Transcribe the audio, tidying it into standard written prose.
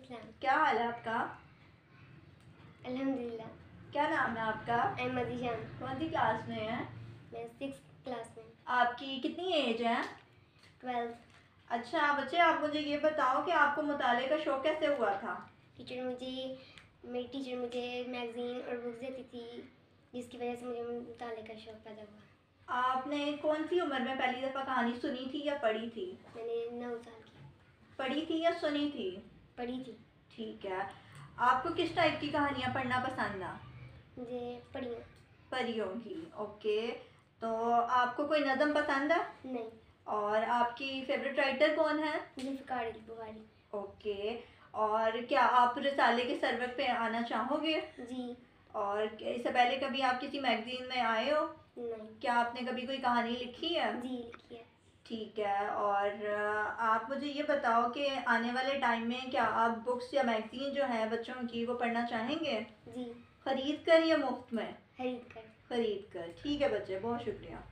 अस्सलाम। क्या हाल है आपका? अल्हम्दुलिल्लाह। क्या नाम है आपका? अहमद ईशान। कौन सी क्लास में है? मैं 6th क्लास में। आपकी कितनी एज है? 12। अच्छा बच्चे, आप मुझे ये बताओ कि आपको मुताले का शौक़ कैसे हुआ था? मेरी टीचर मुझे मैगज़ीन और बुक्स देती थी, जिसकी वजह से मुझे मुताले का शौक़ पैदा हुआ। आपने कौन सी उम्र में पहली दफ़ा कहानी सुनी थी या पढ़ी थी? मैंने 9 साल की। पढ़ी थी या सुनी थी? पढ़ी थी। ठीक है। आपको किस टाइप की कहानियाँ पढ़ना पसंद है? मुझे परियों। परियों की, ओके। तो आपको कोई नज़म पसंद है? नहीं। और आपकी फेवरेट राइटर कौन है? जुल्फ़िकार अली बुखारी। ओके। और क्या आप रिसाले के सर्वर पे आना चाहोगे? जी। और इससे पहले कभी आप किसी मैगजीन में आए हो? नहीं। क्या आपने कभी कोई कहानी लिखी है? जी, लिखी है। ठीक है। और आप मुझे ये बताओ कि आने वाले टाइम में क्या आप बुक्स या मैगजीन जो है बच्चों की वो पढ़ना चाहेंगे? जी। खरीद कर या मुफ्त में? खरीद कर। खरीद कर। ठीक है बच्चे, बहुत शुक्रिया।